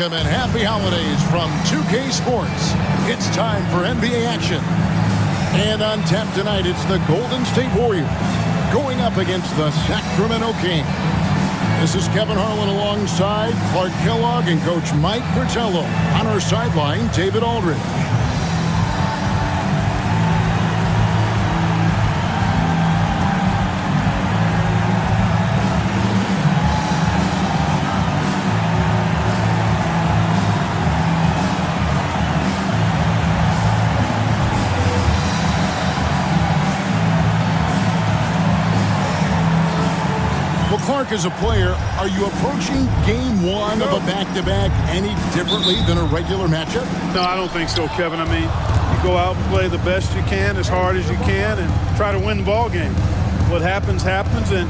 And happy holidays from 2K Sports. It's time for NBA action. And on tap tonight, it's the Golden State Warriors going up against the Sacramento Kings. This is Kevin Harlan alongside Clark Kellogg and Coach Mike Fratello. On our sideline, David Aldridge. Clark, as a player, are you approaching game one of a back-to-back any differently than a regular matchup? No, I don't think so, Kevin. I mean, you go out and play the best you can, as hard as you can, and try to win the ball game. What happens, happens, and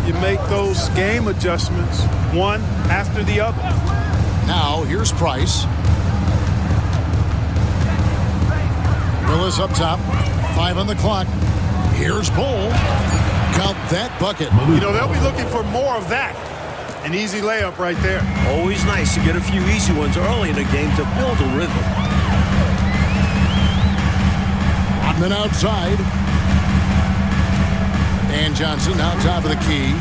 you make those game adjustments one after the other. Now, here's Price. Willis up top. 5 on the clock. Here's Bull. Count that bucket. You know, they'll be looking for more of that. An easy layup right there. Always nice to get a few easy ones early in the game to build a rhythm. Rodman outside. And Johnson now top of the key.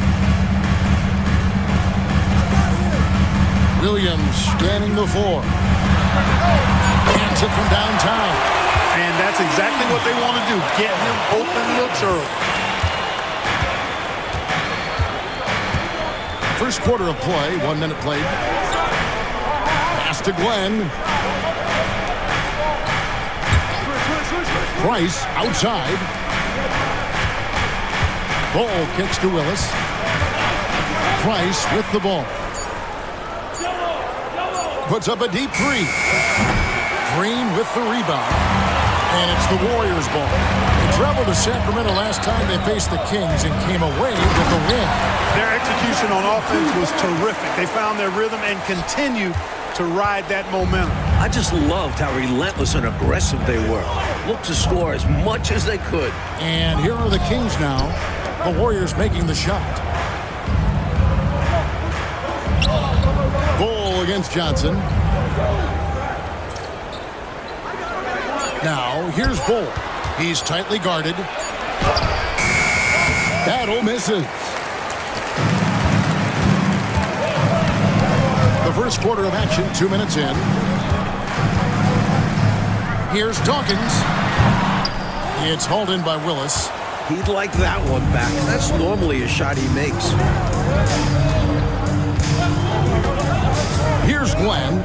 Williams scanning the floor. Gets it from downtown. And that's exactly what they want to do. Get him open looks early. First quarter of play, 1 minute played. Pass to Glenn. Price outside. Ball kicks to Willis. Price with the ball. Puts up a deep three. Green with the rebound. And it's the Warriors' ball. They traveled to Sacramento last time they faced the Kings and came away with the win. Their execution on offense was terrific. They found their rhythm and continue to ride that momentum. I just loved how relentless and aggressive they were. Looked to score as much as they could. And here are the Kings now. The Warriors making the shot. Bull against Johnson. Now, here's Bull. He's tightly guarded. Battle misses. The first quarter of action, 2 minutes in. Here's Dawkins. It's hauled in by Willis. He'd like that one back. That's normally a shot he makes. Here's Glenn.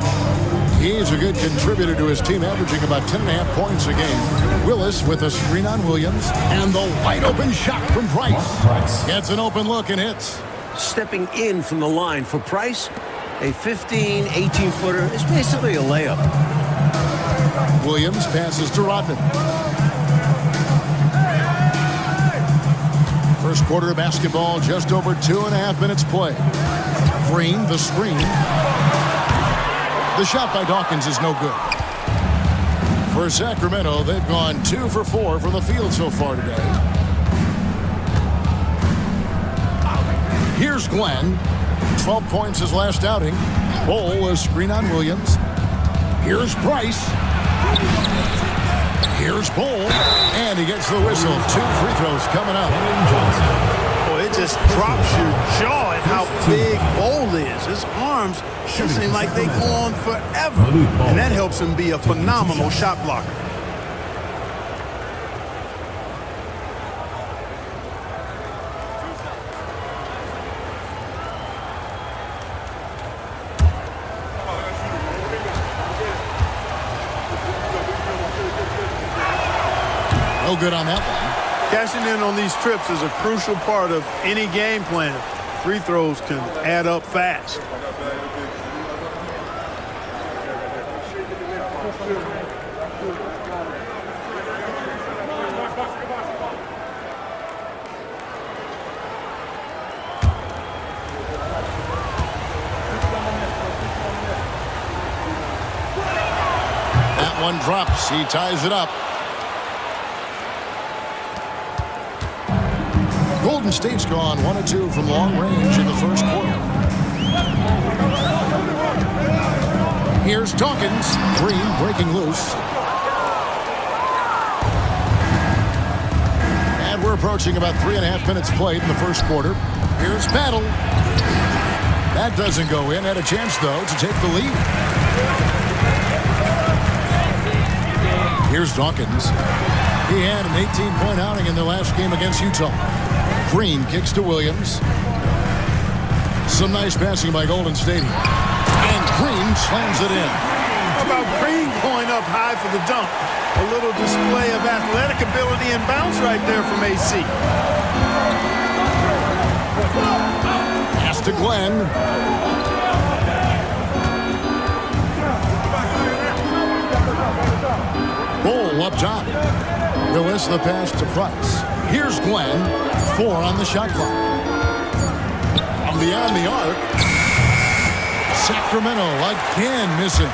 He's a good contributor to his team, averaging about 10.5 points a game. Willis with a screen on Williams. And the wide-open shot from Price. Gets an open look and hits. Stepping in from the line for Price, a 15, 18-footer is basically a layup. Williams passes to Rodman. First quarter of basketball, just over 2.5 minutes play. Green, the screen. The shot by Dawkins is no good. For Sacramento, they've gone 2 for 4 from the field so far today. Here's Glenn. 12 points his last outing. Bull, a screen on Williams. Here's Price. Here's Bull. And he gets the whistle. 2 free throws coming up. Well, it just drops your jaw at how big Bull is. His arms seem like they go on forever. And that helps him be a phenomenal shot blocker. No good on that one. Cashing in on these trips is a crucial part of any game plan. Free throws can add up fast. That one drops. He ties it up. Golden State's gone 1 of 2 from long range in the first quarter. Here's Dawkins. Green breaking loose. And we're approaching about 3.5 minutes played in the first quarter. Here's Battle. That doesn't go in. Had a chance, though, to take the lead. Here's Dawkins. He had an 18-point outing in their last game against Utah. Green kicks to Williams. Some nice passing by Golden State. And Green slams it in. How about Green going up high for the dunk? A little display of athletic ability and bounce right there from AC. Pass to Glenn. Bol up top. Willis the pass to Price. Here's Glenn. 4 on the shot clock. From beyond the arc. Sacramento again missing.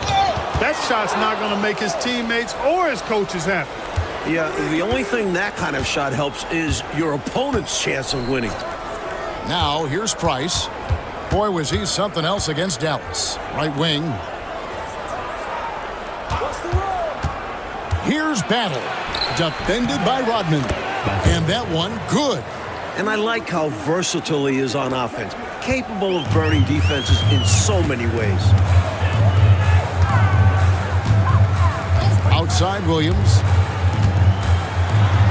That shot's not going to make his teammates or his coaches happy. Yeah, the only thing that kind of shot helps is your opponent's chance of winning. Now, here's Price. Boy, was he something else against Dallas. Right wing. Here's Battle. Defended by Rodman. And that one, good. And I like how versatile he is on offense. Capable of burning defenses in so many ways. Outside Williams.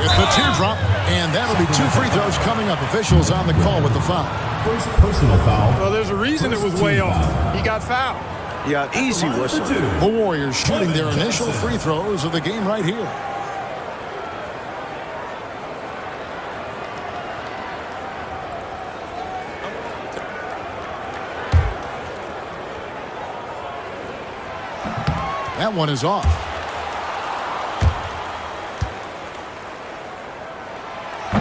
With the teardrop. And that'll be 2 free throws coming up. Officials on the call with the foul. First personal foul. Well, there's a reason it was way off. He got fouled. Yeah, easy whistle. The Warriors shooting their initial free throws of the game right here. That one is off.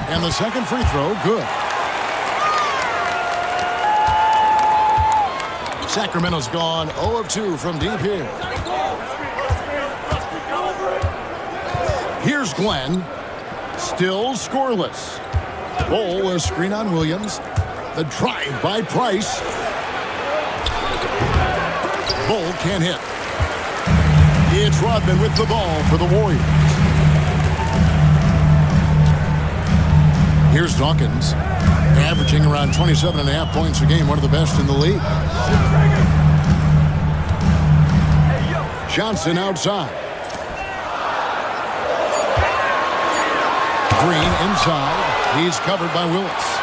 And the second free throw, good. Sacramento's gone 0 of 2 from deep here. Here's Glenn. Still scoreless. Bol a screen on Williams. The drive by Price. Bol can't hit. It's Rodman with the ball for the Warriors. Here's Dawkins. Averaging around 27.5 points a game, one of the best in the league. Johnson outside. Green inside. He's covered by Willis.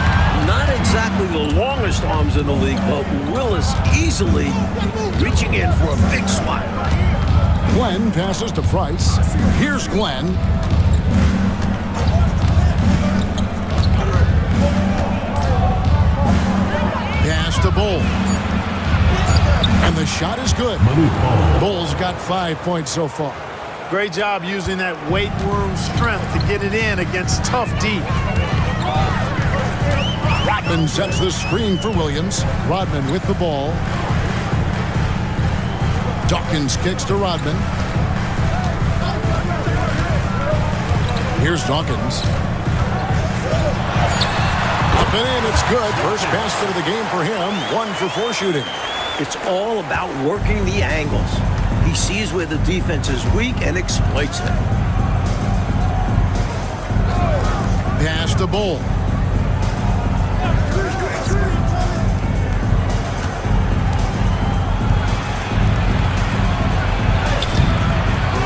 Not exactly the longest arms in the league, but Willis easily reaching in for a big swat. Glenn passes to Price. Here's Glenn. Pass to Bol. And the shot is good. Bol's got 5 points so far. Great job using that weight room strength to get it in against tough D. Rodman sets the screen for Williams. Rodman with the ball. Dawkins kicks to Rodman. Here's Dawkins. Up and in, it's good. First basket of the game for him. 1 for 4 shooting. It's all about working the angles. He sees where the defense is weak and exploits them. Pass to Bol.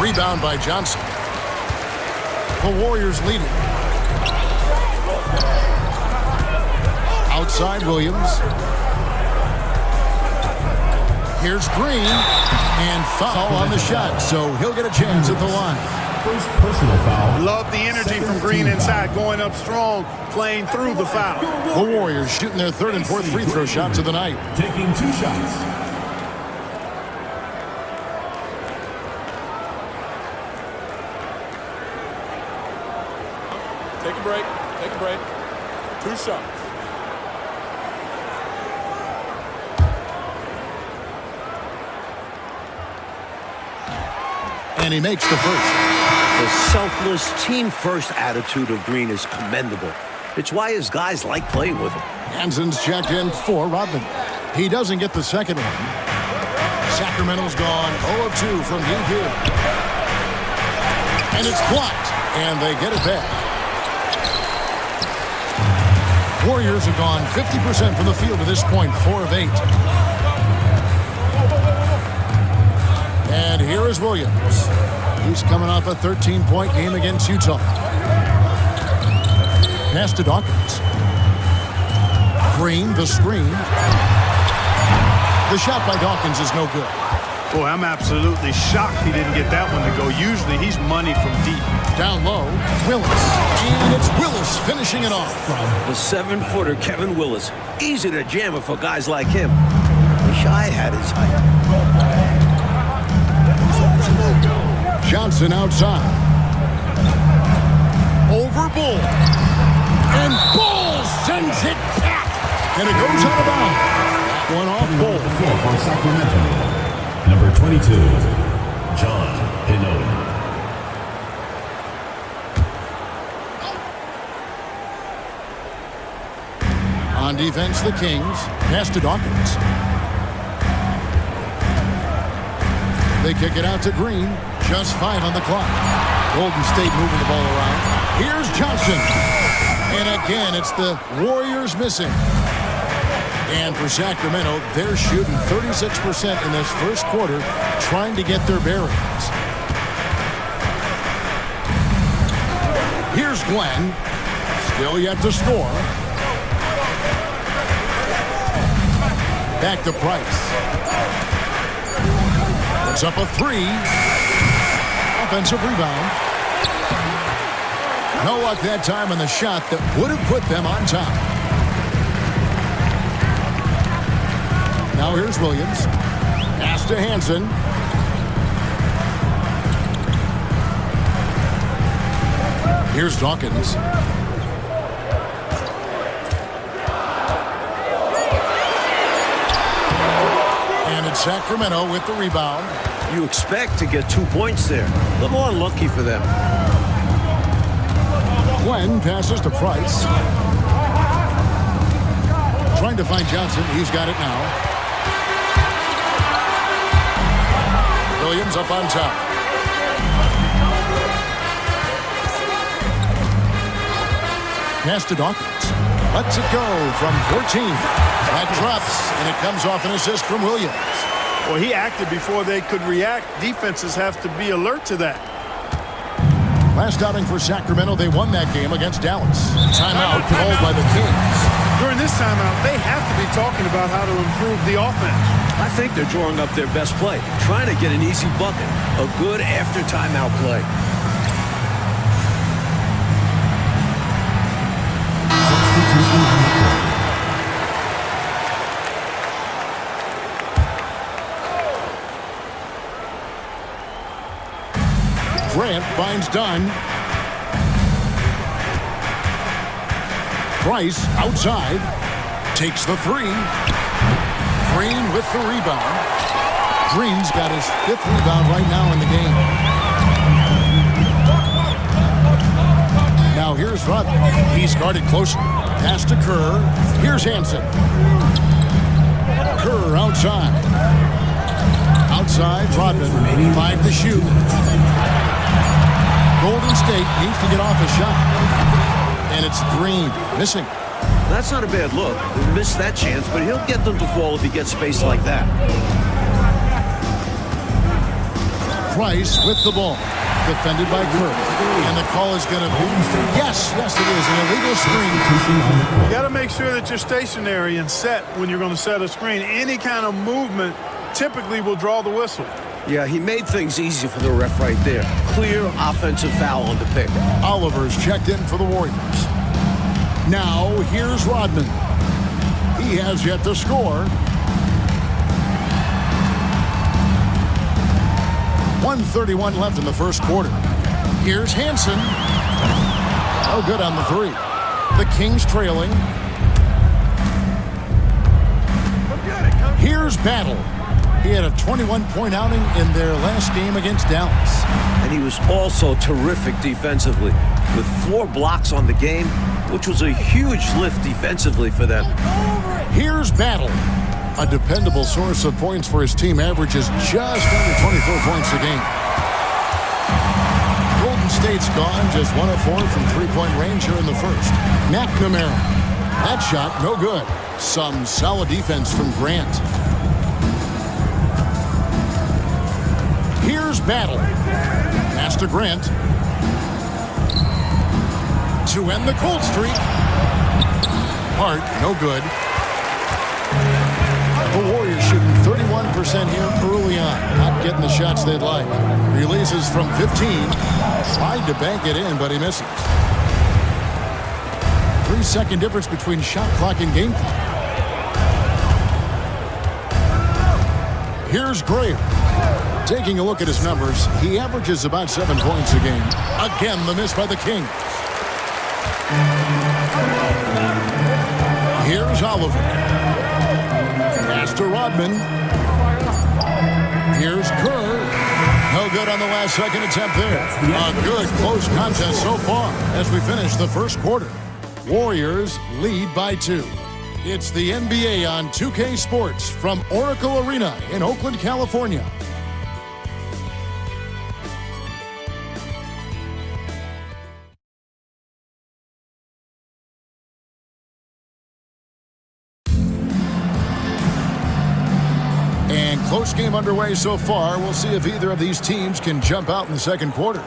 Rebound by Johnson. The Warriors leading. Outside Williams. Here's Green. And foul on the shot, so he'll get a chance at the line. First personal foul. Love the energy from Green inside, going up strong, playing through the foul. The Warriors shooting their 3rd and 4th free throw shots of the night. Taking 2 shots. Take a break. Take a break. 2 shots. And he makes the first. The selfless, team-first attitude of Green is commendable. It's why his guys like playing with him. Hansen's checked in for Rodman. He doesn't get the second one. Sacramento's gone 0 of 2 from deep here. And it's blocked, and they get it back. Warriors have gone 50% from the field to this point, 4 of 8. And here is Williams. He's coming off a 13-point game against Utah. Pass to Dawkins. Green, the screen. The shot by Dawkins is no good. Boy, I'm absolutely shocked he didn't get that one to go. Usually he's money from deep. Down low, Willis. And it's Willis finishing it off. The 7-footer Kevin Willis. Easy to jam it for guys like him. Wish I had his height. Johnson outside. Over Bull. And Bull sends it back. And it goes out of bounds. One off Bull. For Sacramento, number 22, John Pinot. On defense, the Kings. Pass to Dawkins. They kick it out to Green. Just 5 on the clock. Golden State moving the ball around. Here's Johnson. And again, it's the Warriors missing. And for Sacramento, they're shooting 36% in this first quarter, trying to get their bearings. Here's Glenn. Still yet to score. Back to Price. It's up a 3. Offensive rebound. No luck that time on the shot that would have put them on top. Now here's Williams. Pass to Hansen. Here's Dawkins. And it's Sacramento with the rebound. You expect to get 2 points there. A little unlucky for them. Glenn passes to Price. Trying to find Johnson. He's got it now. Williams up on top. Pass to Dawkins. Lets it go from 14. That drops, and it comes off an assist from Williams. Well, he acted before they could react. Defenses have to be alert to that. Last outing for Sacramento, they won that game against Dallas. Timeout called by the Kings. During this timeout, they have to be talking about how to improve the offense. I think they're drawing up their best play, trying to get an easy bucket. A good after timeout play. Grant finds Dunn. Price outside. Takes the 3. Green with the rebound. Green's got his 5th rebound right now in the game. Now here's Rodman. He's guarded closely. Pass to Kerr. Here's Hansen. Kerr outside. Outside, Rodman. 5 to shoot. Golden State needs to get off a shot. And it's Green missing. That's not a bad look. He missed that chance, but he'll get them to fall if he gets space like that. Price with the ball. Defended by Kerr. And the call is going to be... Yes, it is. An illegal screen. You got to make sure that you're stationary and set when you're going to set a screen. Any kind of movement typically will draw the whistle. Yeah, he made things easy for the ref right there. Clear offensive foul on the pick. Oliver's checked in for the Warriors. Now, here's Rodman. He has yet to score. 1:31 left in the first quarter. Here's Hansen. Oh, good on the 3. The Kings trailing. Here's Battle. He had a 21-point outing in their last game against Dallas. And he was also terrific defensively, with 4 blocks on the game, which was a huge lift defensively for them. Here's Battle. A dependable source of points for his team, averages just under 24 points a game. Golden State's gone just 1 of 4 from three-point range here in the first. McNamara. That shot, no good. Some solid defense from Grant. Here's Battle. Pass to Grant. To end the cold streak. Hart, no good. The Warriors shooting 31% here early on. Not getting the shots they'd like. Releases from 15. Tried to bank it in, but he misses. 3-second difference between shot clock and game clock. Here's Graham. Taking a look at his numbers, he averages about 7 points a game. Again, the miss by the Kings. Here's Oliver. Pass to Rodman. Here's Kerr. No good on the last second attempt there. A good close contest so far as we finish the first quarter. Warriors lead by 2. It's the NBA on 2K Sports from Oracle Arena in Oakland, California. And close game underway so far. We'll see if either of these teams can jump out in the second quarter.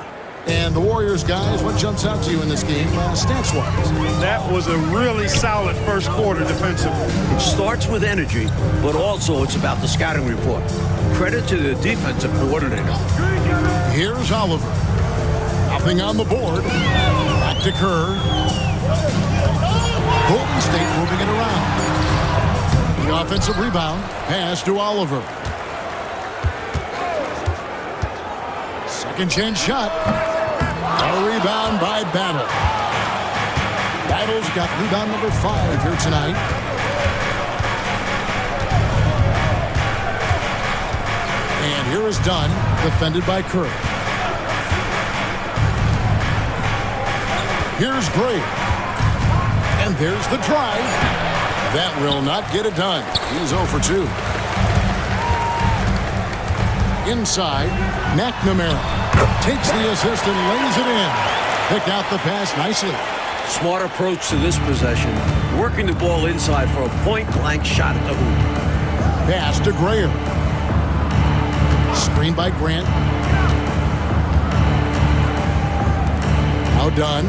And the Warriors, guys, what jumps out to you in this game, stats-wise? That was a really solid first quarter defensively. It starts with energy, but also it's about the scouting report. Credit to the defensive coordinator. Here's Oliver. Nothing on the board. Back to Kerr. Golden State moving it around. The offensive rebound. Pass to Oliver. Second chance shot. A rebound by Battle. Battle's got rebound number 5 here tonight. And here is Dunn, defended by Kerr. Here's Gray. And there's the drive. That will not get it done. He's 0 for 2. Inside, McNamara takes the assist and lays it in. Picked out the pass nicely. Smart approach to this possession. Working the ball inside for a point-blank shot at the hoop. Pass to Graham. Screen by Grant. Now done.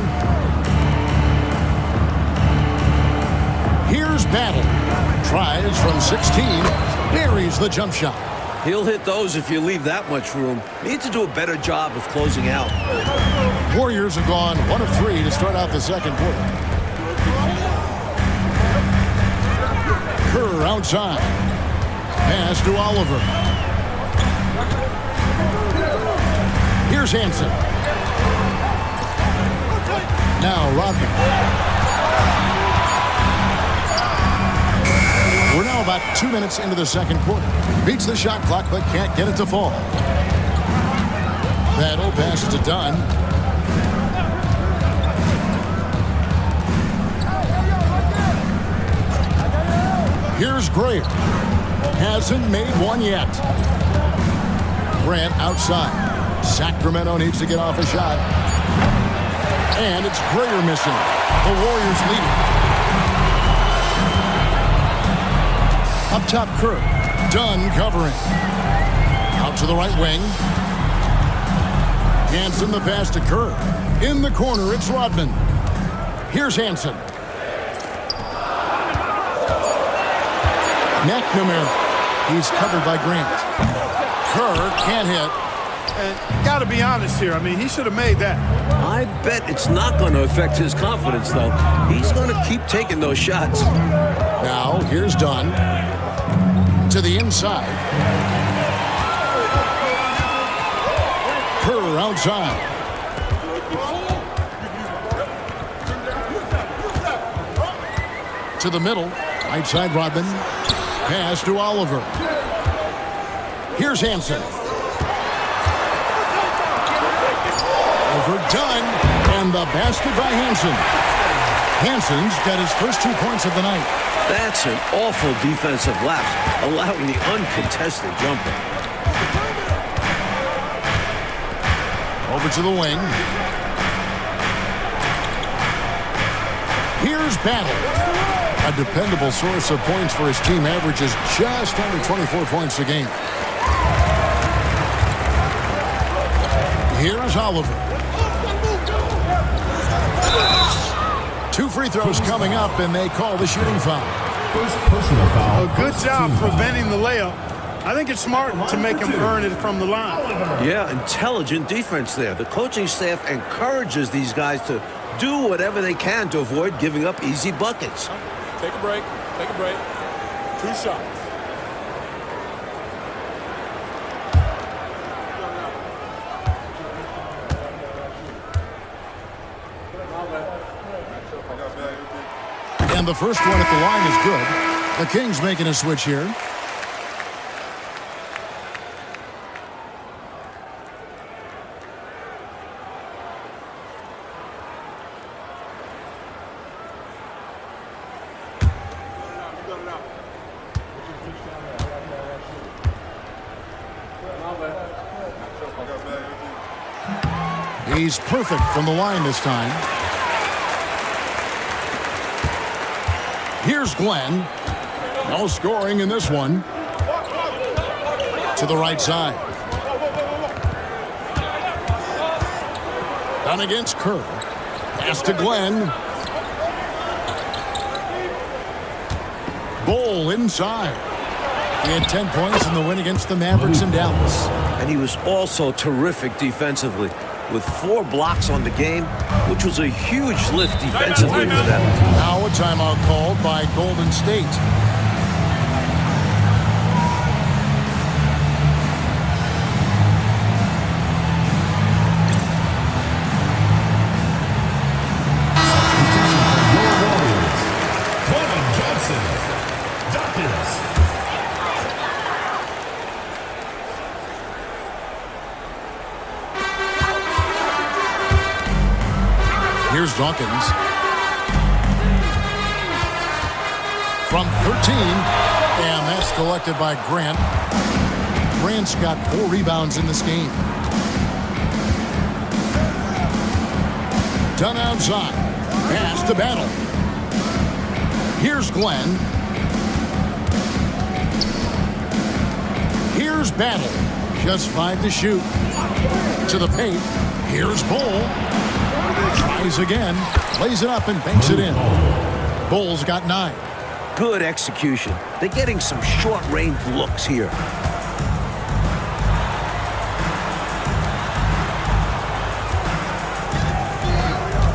Here's Battle. Tries from 16. Buries the jump shot. He'll hit those if you leave that much room. Need to do a better job of closing out. Warriors have gone 1 of 3 to start out the second quarter. Kerr outside. Pass to Oliver. Here's Hansen. Now Rodman. We're now about 2 minutes into the second quarter. Beats the shot clock, but can't get it to fall. Battle passes to Dunn. Here's Gray. Hasn't made one yet. Grant outside. Sacramento needs to get off a shot. And it's Grayer missing. The Warriors leading. Up top, Kerr. Dunn covering. Out to the right wing. Hansen the pass to Kerr. In the corner, it's Rodman. Here's Hansen. McNamara. He's covered by Grant. Kerr can't hit. And got to be honest here. I mean, he should have made that. I bet it's not going to affect his confidence, though. He's going to keep taking those shots. Now, here's Dunn. To the inside. Kerr outside. To the middle. Right side, Rodman. Pass to Oliver. Here's Hansen. Over Dunn. And the basket by Hansen. Hansen's got his first 2 points of the night. That's an awful defensive lapse, allowing the uncontested jumper. Over to the wing. Here's Battle. A dependable source of points for his team, averages just under 24 points a game. Here's Oliver. 2 free throws coming up, and they call the shooting foul. First personal foul. A good job preventing the layup. I think it's smart to make him earn it from the line. Yeah, intelligent defense there. The coaching staff encourages these guys to do whatever they can to avoid giving up easy buckets. Take a break. Take a break. 2 shots. And the first one at the line is good. The Kings making a switch here. He's perfect from the line this time. Here's Glenn. No scoring in this one. To the right side. Down against Kerr. Pass to Glenn. Bol inside. He had 10 points in the win against the Mavericks in Dallas. And he was also terrific defensively, with 4 blocks on the game, which was a huge lift defensively for them. Now a timeout called by Golden State. Here's Dawkins. From 13, and that's collected by Grant. Grant's got 4 rebounds in this game. Done outside. Pass to Battle. Here's Glenn. Here's Battle. Just 5 to shoot. To the paint. Here's Bol. Tries again, lays it up and banks it in. Bol's got 9. Good execution. They're getting some short-range looks here.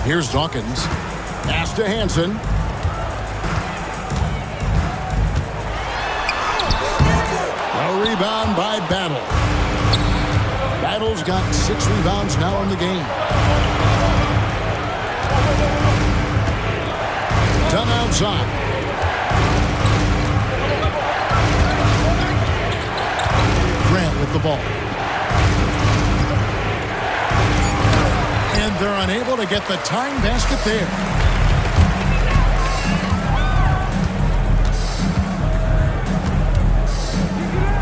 Here's Dawkins. Pass to Hansen. A rebound by Battle. Battle's got 6 rebounds now in the game. Done outside. Grant with the ball. And they're unable to get the tying basket there.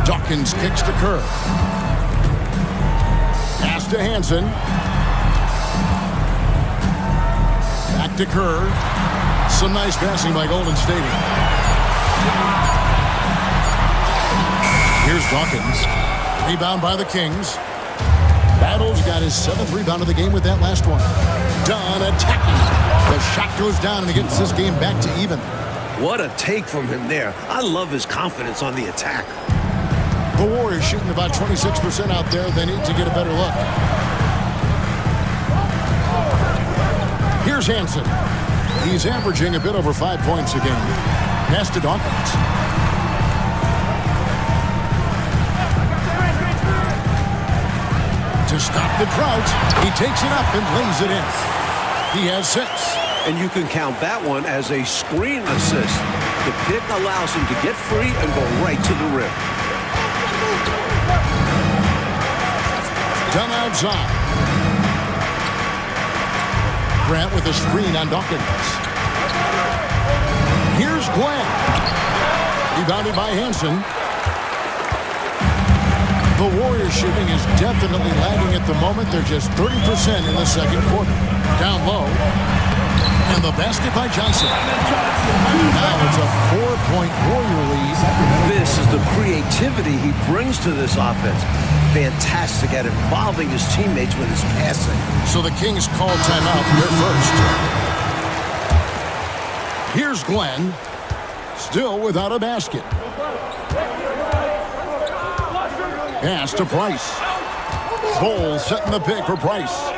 Dawkins kicks to Kerr. Pass to Hansen. Back to Kerr. Some nice passing by Golden State. Here's Dawkins. Rebound by the Kings. Battle's got his 7th rebound of the game with that last one. Done attacking. The shot goes down and he gets this game back to even. What a take from him there. I love his confidence on the attack. The Warriors shooting about 26% out there. They need to get a better look. Here's Hansen. He's averaging a bit over 5 points a game. Pass to Dawkins. To stop the drought, he takes it up and lays it in. He has 6. And you can count that one as a screen assist. The pick allows him to get free and go right to the rim. Done outside. Grant with a screen on Dawkins. Glenn. Rebounded by Hansen. The Warriors shooting is definitely lagging at the moment. They're just 30% in the second quarter. Down low. And the basket by Johnson. Now it's a 4-point Warrior lead. This is the creativity he brings to this offense. Fantastic at involving his teammates with his passing. So the Kings call timeout. They're first. Here's Glenn. Still without a basket. Pass to Price. Bol setting the pick for Price.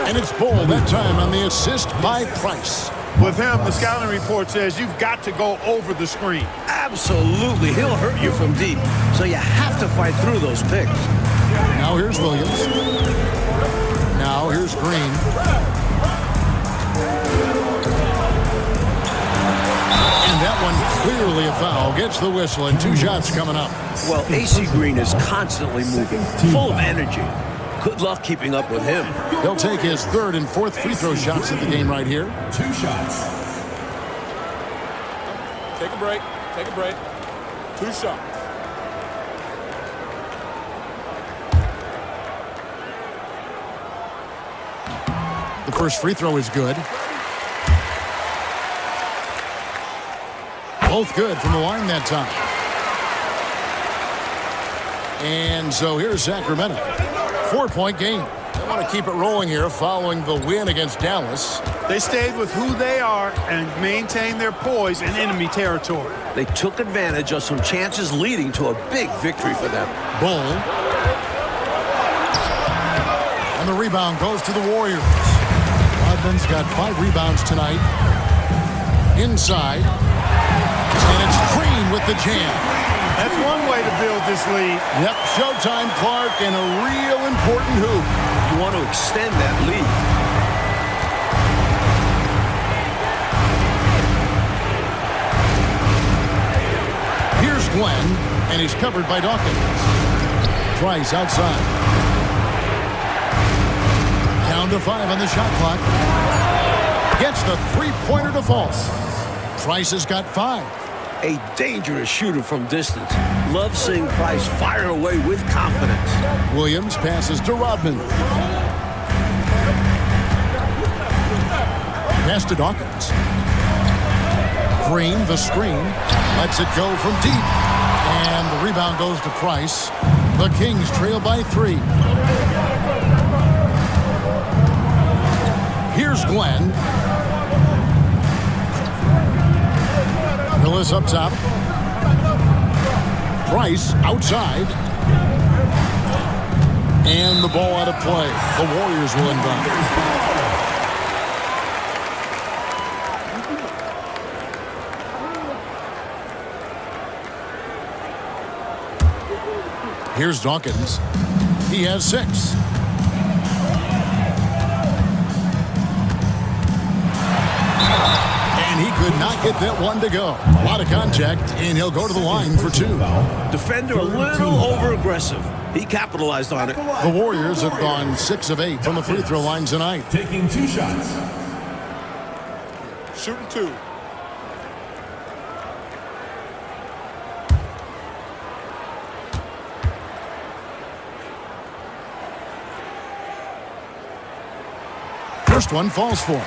And it's Bol that time on the assist by Price. With him, the scouting report says you've got to go over the screen. Absolutely. He'll hurt you from deep. So you have to fight through those picks. Now here's Williams. Now here's Green. And that one clearly a foul. Gets the whistle and 2 shots coming up. Well, AC Green is constantly moving, full of energy. Good luck keeping up with him. He'll take his 3rd and 4th free throw shots of the game right here. 2 shots. Take a break. Take a break. 2 shots. The first free throw is good. Both good from the line that time. And so here's Sacramento. 4-point game. They want to keep it rolling here following the win against Dallas. They stayed with who they are and maintained their poise in enemy territory. They took advantage of some chances leading to a big victory for them. Bol. And the rebound goes to the Warriors. Rodman's got 5 rebounds tonight. Inside. And it's Green with the jam. That's one way to build this lead. Yep, Showtime Clark and a real important hoop. You want to extend that lead. Here's Glenn, and he's covered by Dawkins. Price outside. Down to 5 on the shot clock. Gets the 3-pointer to fall. Price has got 5. A dangerous shooter from distance. Love seeing Price fire away with confidence. Williams passes to Rodman. Pass to Dawkins. Green, the screen. Lets it go from deep. And the rebound goes to Price. The Kings trail by 3. Here's Glenn. Willis up top. Price outside. And the ball out of play. The Warriors will inbound. Here's Dawkins. He has 6. And he could not get that one to go. A lot of contact, and he'll go to the line for 2. Defender a little over-aggressive. He capitalized on it. The Warriors have gone 6 of 8 from the free throw line tonight. Taking 2 shots. Shooting 2. First one falls for him.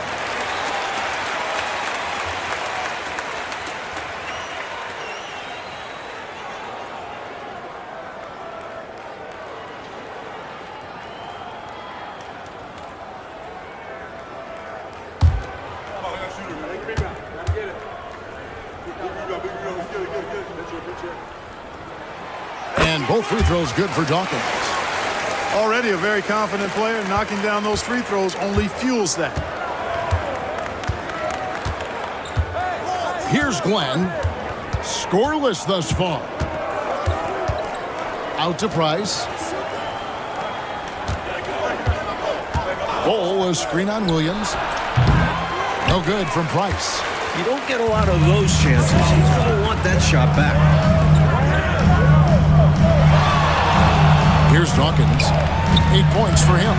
And both free throws good for Dawkins. Already a very confident player. Knocking down those free throws only fuels that. Here's Glenn. Scoreless thus far. Out to Price. Bol, a screen on Williams. No good from Price. You don't get a lot of those chances. He's going to want that shot back. Here's Dawkins. 8 points for him.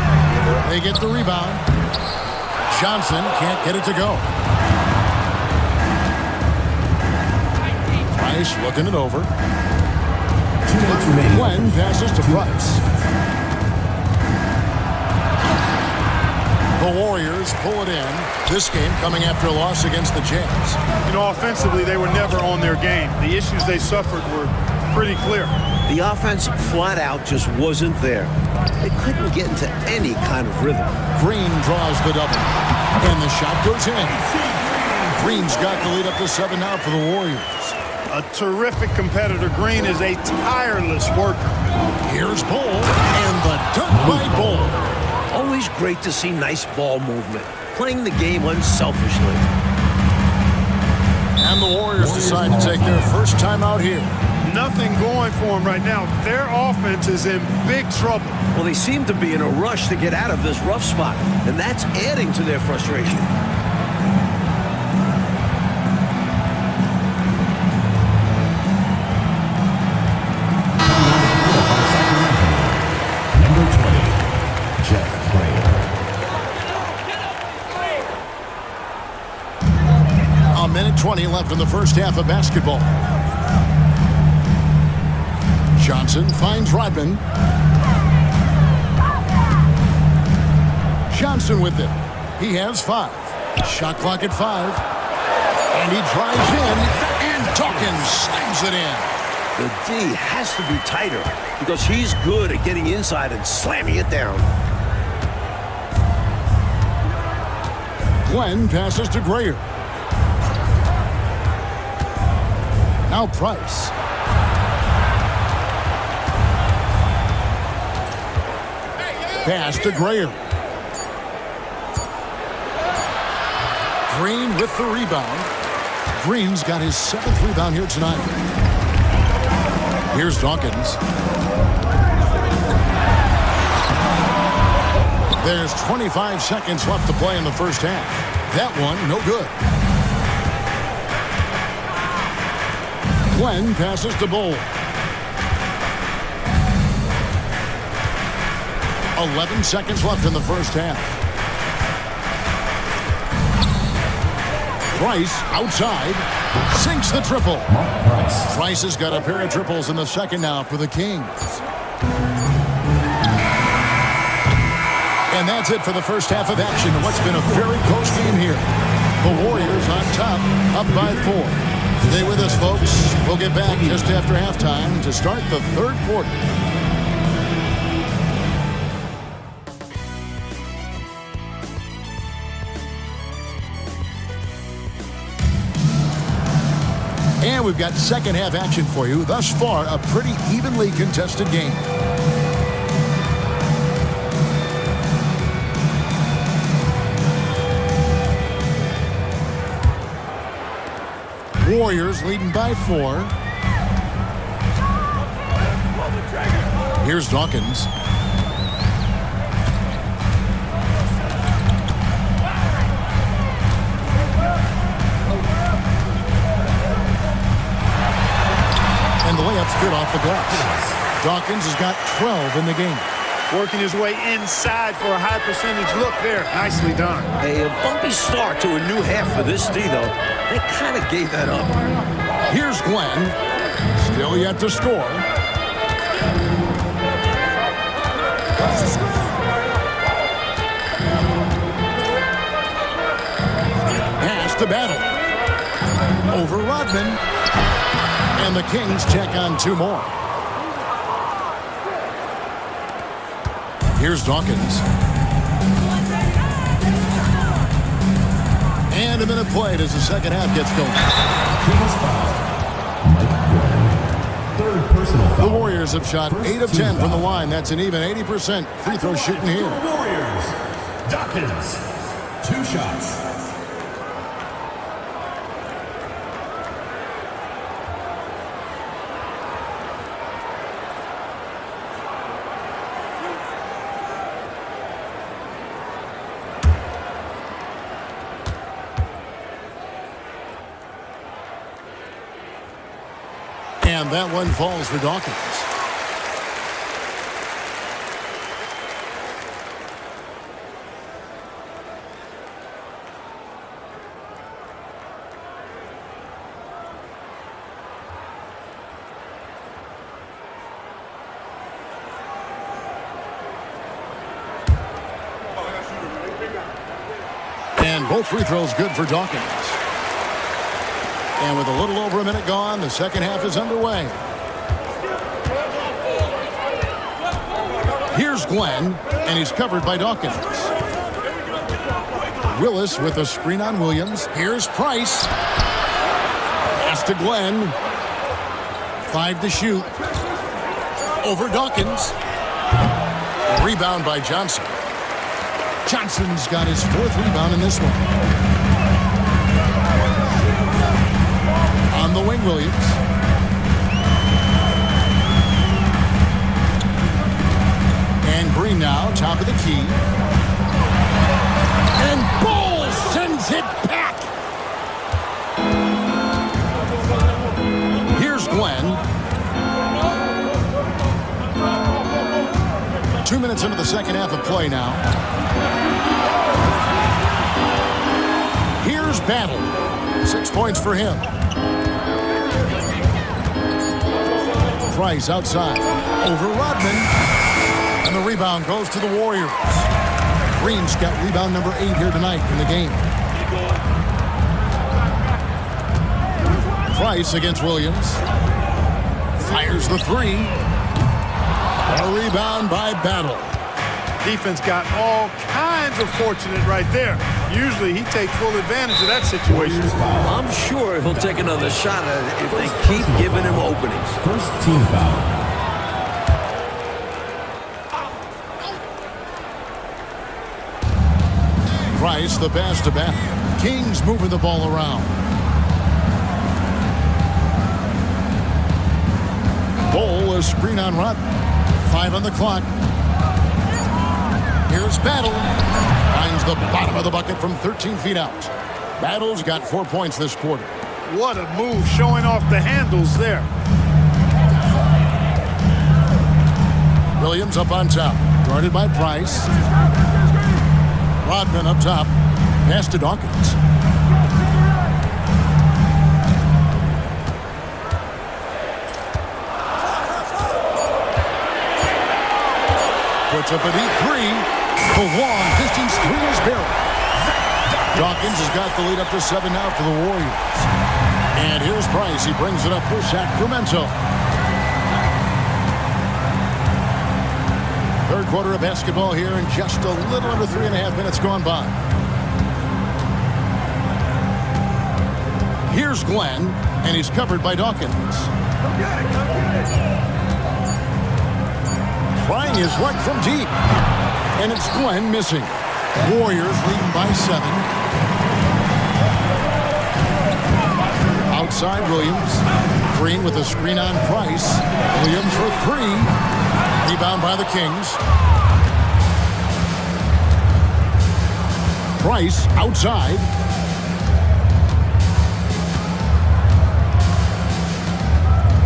They get the rebound. Johnson can't get it to go. Price looking it over. 2 minutes remaining. Glenn passes to Price. The Warriors pull it in. This game coming after a loss against the Jazz. You know, offensively, they were never on their game. The issues they suffered were pretty clear. The offense flat out just wasn't there. They couldn't get into any kind of rhythm. Green draws the double. And the shot goes in. Green's got the lead up to 7 now for the Warriors. A terrific competitor. Green is a tireless worker. Here's Bull, and the dunk by Bull. Always great to see nice ball movement, playing the game unselfishly. And the Warriors decide to take their first time out here. Nothing going for them right now. Their offense is in big trouble. Well, they seem to be in a rush to get out of this rough spot, and that's adding to their frustration. Number 20, Jeff Green. A minute 20 left in the first half of basketball. Johnson finds Rodman. Johnson with it. He has 5. Shot clock at 5. And he drives in, and Dawkins slams it in. The D has to be tighter because he's good at getting inside and slamming it down. Glenn passes to Grayer. Now Price. Pass to Grayer. Green with the rebound. Green's got his 7th rebound here tonight. Here's Dawkins. There's 25 seconds left to play in the first half. That one, no good. Glenn passes to Bull. 11 seconds left in the first half. Price outside. Sinks the triple. Price has got a pair of triples in the second now for the Kings. And that's it for the first half of action in what's been a very close game here. The Warriors on top, up by 4. Stay with us, folks. We'll get back just after halftime to start the third quarter. And we've got second half action for you. Thus far, a pretty evenly contested game. Warriors leading by 4. Here's Dawkins. And the layup's good off the glass. Dawkins has got 12 in the game. Working his way inside for a high percentage look there. Nicely done. A bumpy start to a new half for this D, though. They kind of gave that up. Here's Glenn. Still yet to score. Pass to Battle. Over Rodman. And the Kings check on 2 more. Here's Dawkins. And a minute played as the second half gets going. Third personal foul. The Warriors have shot 8 of 10 from the line. That's an even 80% free throw shooting here. Warriors, Dawkins, 2 shots. And that one falls for Dawkins. both free throws good for Dawkins. And with a little over a minute gone, the second half is underway. Here's Glenn, and he's covered by Dawkins. Willis with a screen on Williams. Here's Price. Pass to Glenn. 5 to shoot. Over Dawkins. Rebound by Johnson. Johnson's got his 4th rebound in this one. On the wing, Williams. And Green now, top of the key. And Ball sends it back. Here's Glenn. 2 minutes into the second half of play now. Here's Battle. 6 points for him. Price outside. Over Rodman. And the rebound goes to the Warriors. Green's got rebound number 8 here tonight in the game. Price against Williams. Fires the 3. A rebound by Battle. Defense got all kinds of fortunate right there. Usually he takes full advantage of that situation. I'm sure he'll take another shot at it if they keep giving him openings. First team foul. Price the pass to Battle. Kings moving the ball around. Ball a screen on Rodman. 5 on the clock. Here's Battle. Finds the bottom of the bucket from 13 feet out. Battle's got 4 points this quarter. What a move, showing off the handles there. Williams up on top. Guarded by Price. Rodman up top. Pass to Dawkins. Puts up a deep 3. The long distance 3 is buried. Dawkins has got the lead up to 7 now for the Warriors. And here's Price. He brings it up for Sacramento. Third quarter of basketball here, and just a little under 3.5 minutes gone by. Here's Glenn, and he's covered by Dawkins. Trying his luck from deep. And it's Glenn missing. Warriors leading by 7. Outside Williams. Green with a screen on Price. Williams for 3. Rebound by the Kings. Price outside.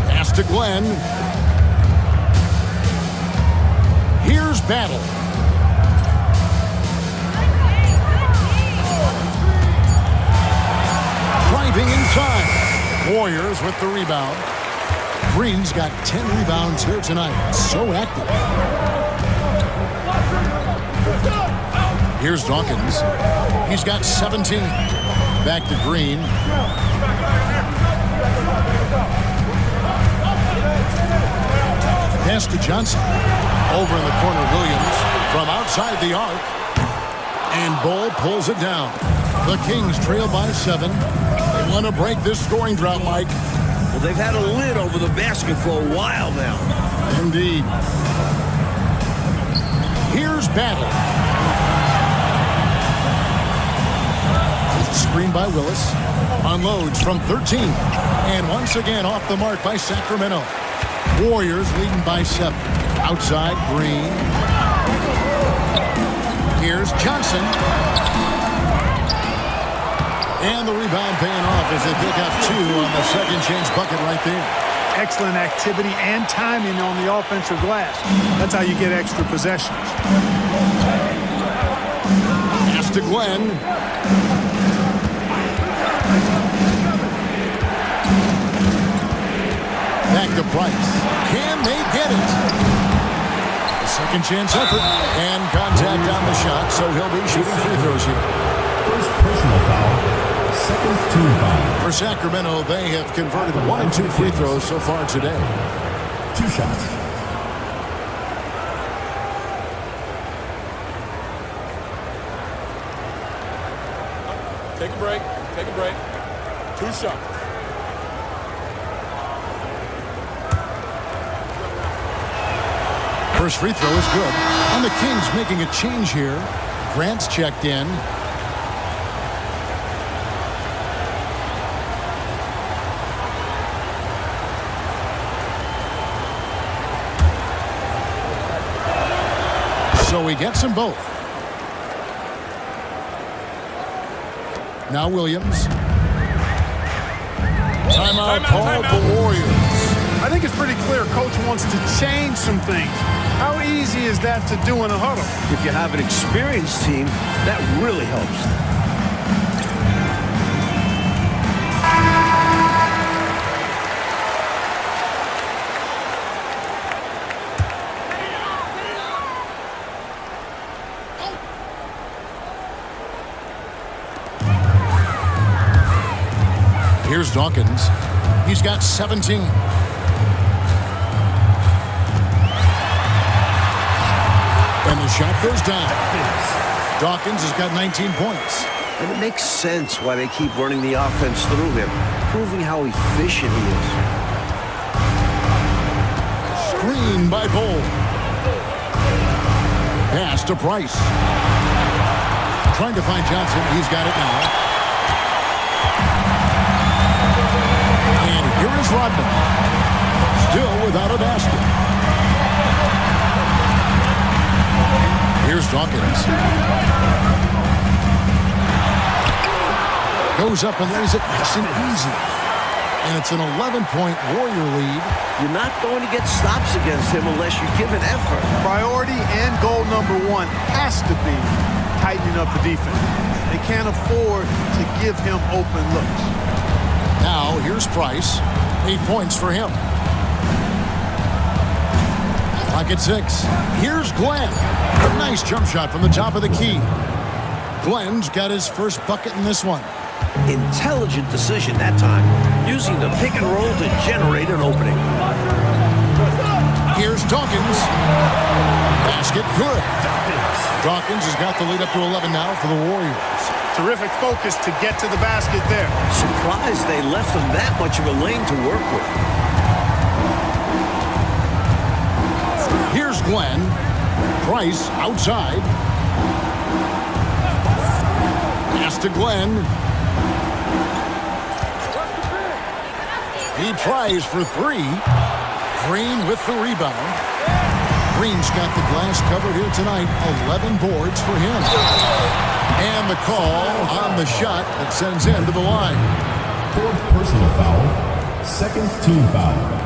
Pass to Glenn. Here's Battle. Driving inside. Warriors with the rebound. Green's got 10 rebounds here tonight. So active. Here's Dawkins. He's got 17. Back to Green. Pass to Johnson. Over in the corner, Williams. From outside the arc. And Ball pulls it down. The Kings trail by 7. They want to break this scoring drought, Mike. Well, they've had a lid over the basket for a while now. Indeed. Here's Battle. Screen by Willis. Unloads from 13. And once again off the mark by Sacramento. Warriors leading by 7. Outside, Green. Here's Johnson. And the rebound paying off as they pick up 2 on the second chance bucket right there. Excellent activity and timing on the offensive glass. That's how you get extra possessions. Pass to Glenn. Back to Price. Can they get it? A second chance effort. And contact on the shot, so he'll be shooting free throws here. First personal foul. Second team foul. For Sacramento, they have converted 1 and 2 free throws so far today. 2 shots. Take a break. Take a break. 2 shots. First free throw is good. And the Kings making a change here. Grant's checked in. So he gets them both. Now Williams. Timeout called the Warriors. I think it's pretty clear Coach wants to change some things. How easy is that to do in a huddle? If you have an experienced team, that really helps. Here's Dawkins. He's got 17. And the shot goes down. Dawkins has got 19 points. And it makes sense why they keep running the offense through him, proving how efficient he is. Screen by Bull. Pass to Price. Trying to find Johnson. He's got it now. And here is Rodman. Still without a basket. Here's Dawkins. Goes up and lays it nice and easy. And it's an 11-point Warrior lead. You're not going to get stops against him unless you give an effort. Priority and goal number 1 has to be tightening up the defense. They can't afford to give him open looks. Now, here's Price. 8 points for him. Clock at 6. Here's Glenn. A nice jump shot from the top of the key. Glenn's got his first bucket in this one. Intelligent decision that time, using the pick and roll to generate an opening. Here's Dawkins. Basket good. Dawkins has got the lead up to 11 now for the Warriors. Terrific focus to get to the basket there. Surprised they left him that much of a lane to work with. Here's Glenn. Price outside. Pass to Glenn. He tries for 3. Green with the rebound. Green's got the glass covered here tonight. 11 boards for him. And the call on the shot that sends him to the line. 4th personal foul. Second team foul.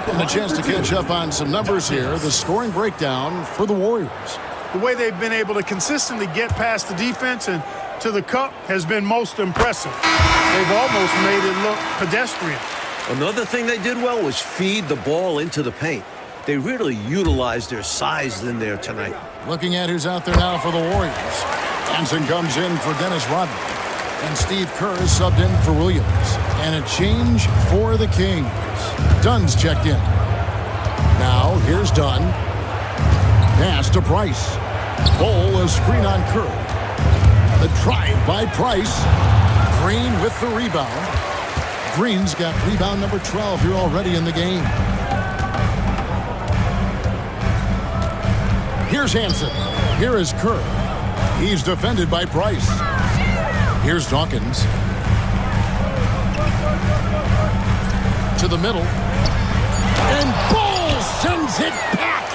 And a chance to catch up on some numbers here. The scoring breakdown for the Warriors. The way they've been able to consistently get past the defense and to the cup has been most impressive. They've almost made it look pedestrian. Another thing they did well was feed the ball into the paint. They really utilized their size in there tonight. Looking at who's out there now for the Warriors. Johnson comes in for Dennis Rodman. And Steve Kerr is subbed in for Williams. And a change for the Kings. Dunn's checked in. Now here's Dunn. Pass to Price. Bull, a screen on Kerr. The drive by Price. Green with the rebound. Green's got rebound number 12 here already in the game. Here's Hansen. Here is Kerr. He's defended by Price. Here's Dawkins. To the middle. And Bull sends it back.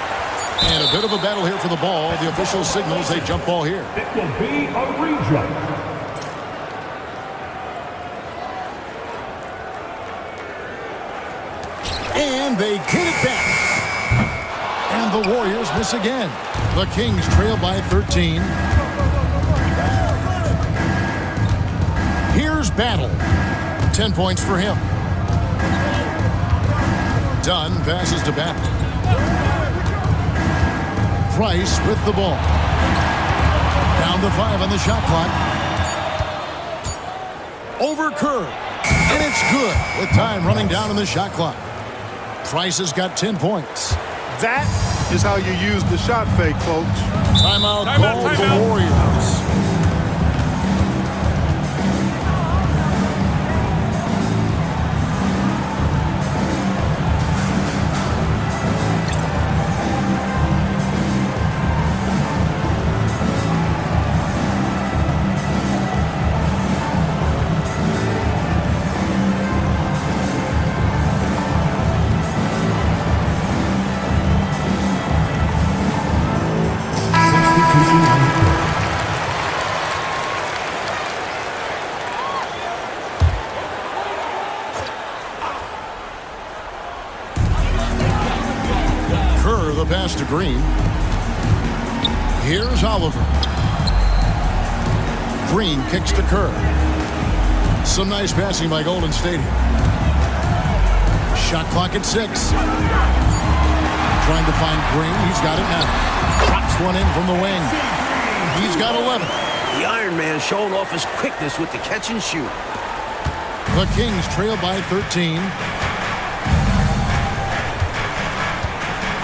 And a bit of a battle here for the ball. The official signals a jump ball here. It will be a rejump. And they get it back. And the Warriors miss again. The Kings trail by 13. Here's Battle. 10 points for him. Dunn passes to Battle. Price with the ball. Down to 5 on the shot clock. Over Kerr. And it's good with time running down on the shot clock. Price has got 10 points. That is how you use the shot fake, folks. Timeout called the Warriors. The pass to Green. Here's Oliver. Green kicks to Kerr. Some nice passing by Golden State here. Shot clock at 6. Trying to find Green. He's got it now. Drops one in from the wing. He's got 11. The Iron Man showing off his quickness with the catch and shoot. The Kings trail by 13.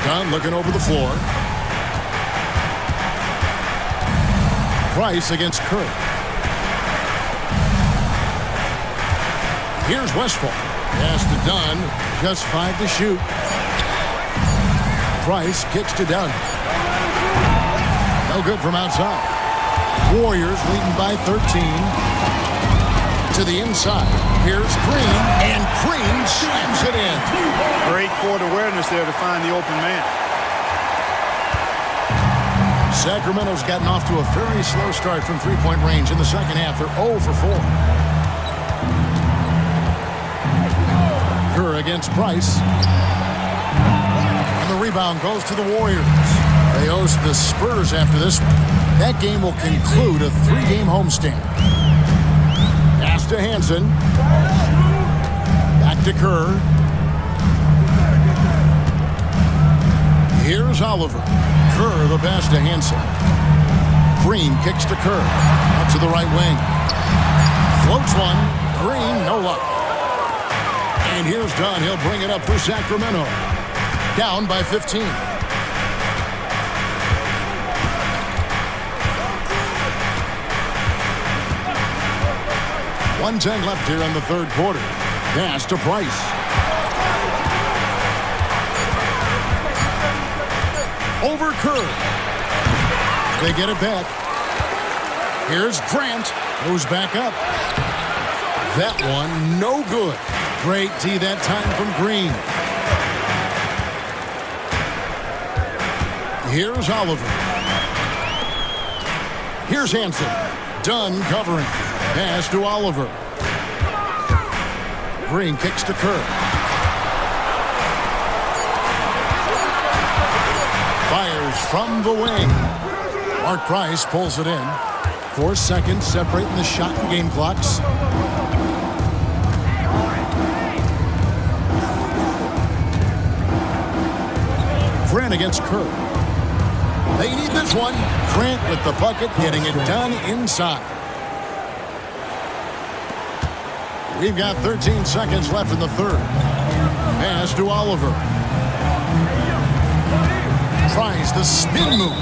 Dunn looking over the floor. Price against Kerr. Here's Westphal. Pass to Dunn. Just 5 to shoot. Price kicks to Dunn. No good from outside. Warriors leading by 13. To the inside. Here's Green. And Green slams it in. Great court awareness there to find the open man. Sacramento's gotten off to a very slow start from three-point range in the second half. They're 0 for 4. Kerr against Price. And the rebound goes to the Warriors. They host the Spurs after this one. That game will conclude a 3-game homestand. Pass to Hansen. Back to Kerr. Here's Oliver. Kerr, the pass to Hansen. Green kicks to Kerr. Out to the right wing. Floats one. Green, no luck. And here's Dunn. He'll bring it up for Sacramento. Down by 15. .110 left here in the third quarter. Pass to Price. Over Kerr. They get it back. Here's Grant. Goes back up. That one, no good. Great D that time from Green. Here's Oliver. Here's Hansen. Dunn covering. Pass to Oliver. Green kicks to Kerr. Fires from the wing. Mark Price pulls it in. 4 seconds separating the shot and game clocks. Grant against Kerr. They need this one. Grant with the bucket, getting it done inside. We've got 13 seconds left in the third. Pass to Oliver. Tries the spin move.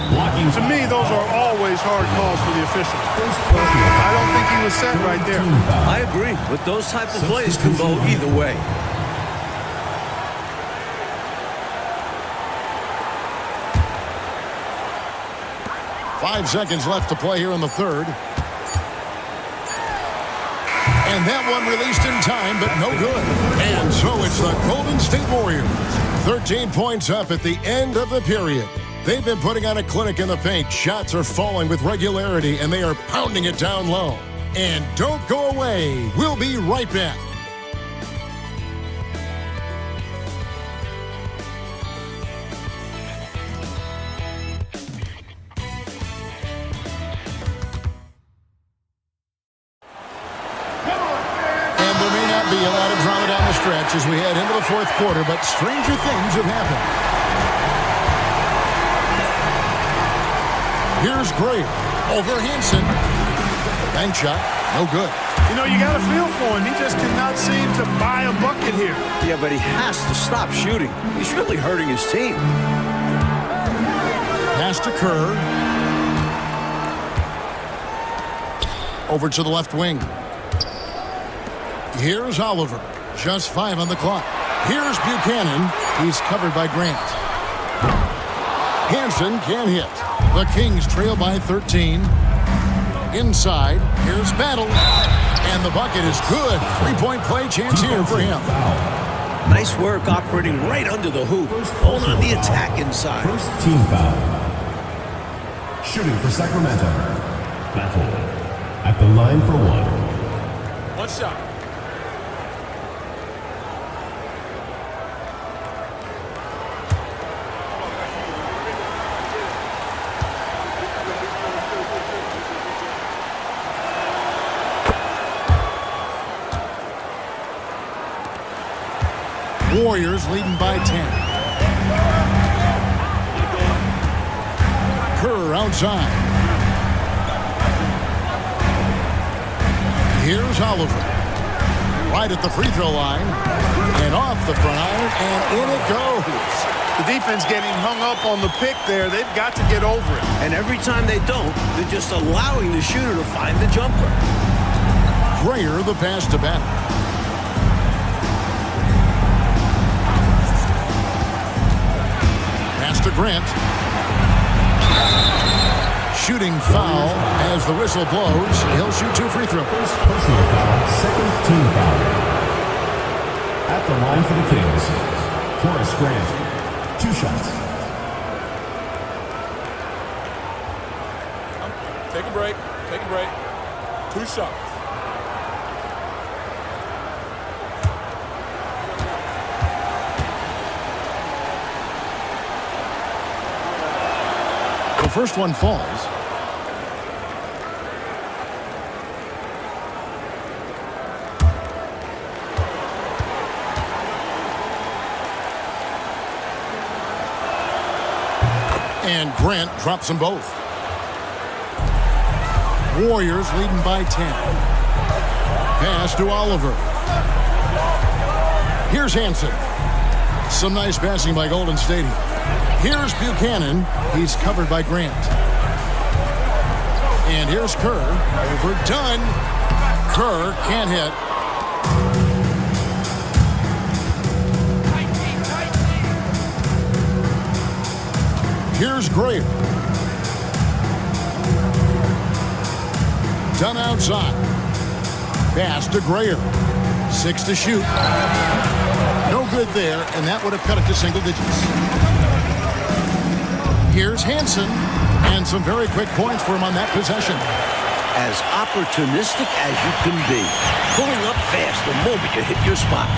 To me, those are always hard calls for the official. I don't think he was set right there. I agree, but those type of plays can go either way. Five seconds left to play here in the third. And that one released in time, but no good. And so it's the Golden State Warriors. 13 points up at the end of the period. They've been putting on a clinic in the paint. Shots are falling with regularity, and they are pounding it down low. And don't go away. We'll be right back. Be a lot of drama down the stretch as we head into the fourth quarter, but stranger things have happened. Here's Gray. Over Hansen. Bank shot. No good. You know, you got to feel for him. He just cannot seem to buy a bucket here. Yeah, but he has to stop shooting. He's really hurting his team. Pass to Kerr. Over to the left wing. Here's Oliver. Just 5 on the clock. Here's Buchanan. He's covered by Grant. Hansen can't hit. The Kings trail by 13. Inside. Here's Battle. And the bucket is good. 3-point play chance here for him. Nice work operating right under the hoop. Hold on the attack inside. First team foul. Shooting for Sacramento. Battle at the line for 1. One shot. Warriors leading by 10. Kerr outside. Here's Oliver. Right at the free throw line. And off the front iron. And in it goes. The defense getting hung up on the pick there. They've got to get over it. And every time they don't, they're just allowing the shooter to find the jumper. Grayer the pass to Battle. To Grant. Shooting foul as the whistle blows. He'll shoot 2 free throws. First personal foul, second team foul. At the line for the Kings, Horace Grant. 2 shots. Take a break. Take a break. 2 shots. The first one falls. And Grant drops them both. Warriors leading by 10. Pass to Oliver. Here's Hansen. Some nice passing by Golden State. Here's Buchanan. He's covered by Grant. And here's Kerr. Overdone. Kerr can't hit. Here's Grayer. Done outside. Pass to Grayer. 6 to shoot. No good there, and that would have cut it to single digits. Here's Hansen, and some very quick points for him on that possession. As opportunistic as you can be. Pulling up fast the moment you hit your spot.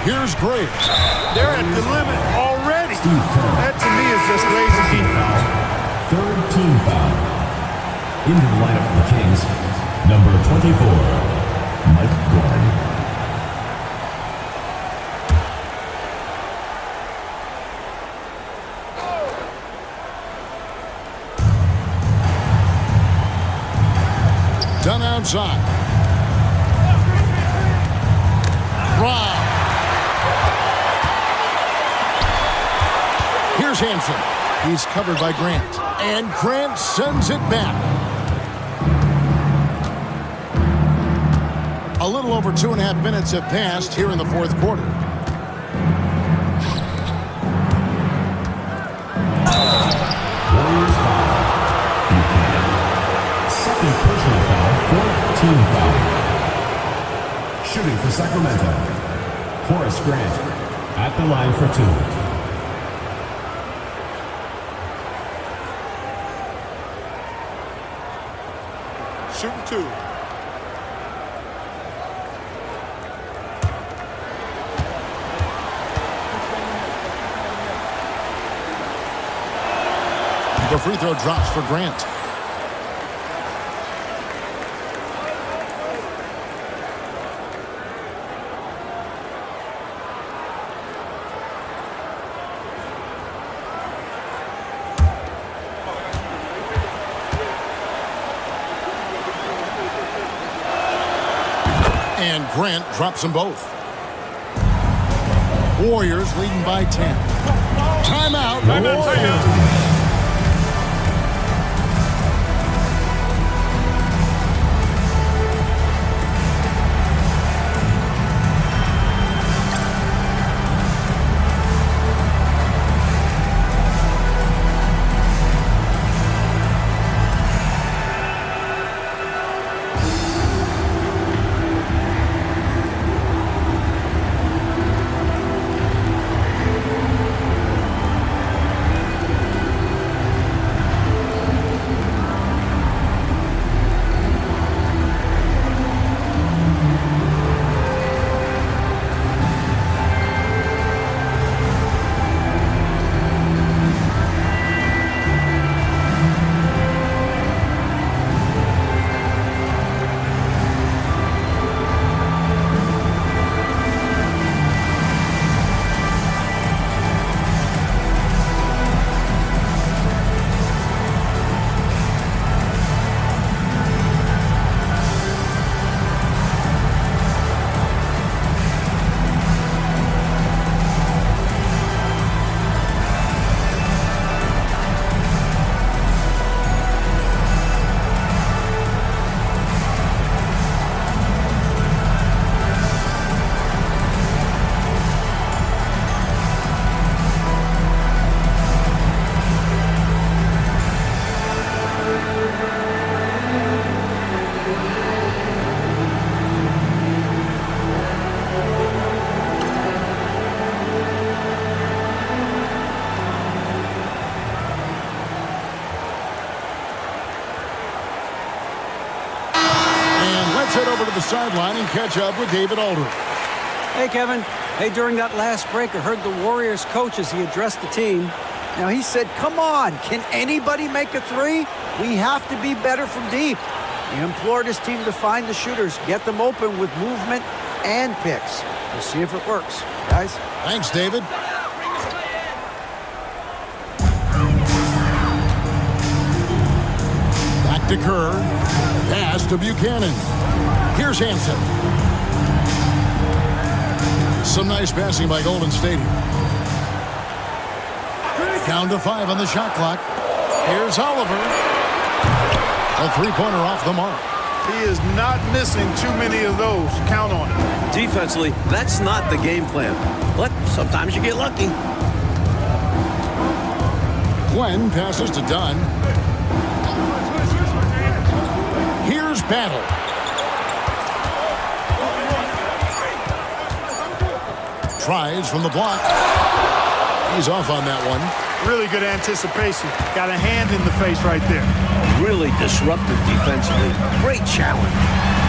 Here's Graves. They're at the limit already. That to me is just lazy defense. Third team foul. Into the lineup for the Kings, number 24, Mike Gordon. Done outside. Wow. Here's Hansen. He's covered by Grant. And Grant sends it back. A little over 2.5 minutes have passed here in the fourth quarter. Warriors foul. Second personal foul, fourth team foul. Shooting for Sacramento, Horace Grant at the line for 2. Shooting 2. The free throw drops for Grant. Grant drops them both. Warriors leading by 10. Timeout. Warriors. Head over to the sideline and catch up with David Aldridge. Hey, Kevin. Hey, during that last break, I heard the Warriors coach as he addressed the team. Now, he said, come on, can anybody make a three? We have to be better from deep. He implored his team to find the shooters, get them open with movement and picks. We'll see if it works, guys. Thanks, David. Back to Kerr. Pass to Buchanan. Here's Hansen. Some nice passing by Golden State here. Down to 5 on the shot clock. Here's Oliver. A three-pointer off the mark. He is not missing too many of those. Count on it. Defensively, that's not the game plan. But sometimes you get lucky. Glenn passes to Dunn. Here's Battle. Tries from the block. He's off on that one. Really good anticipation. Got a hand in the face right there. Really disruptive defensively. Great challenge.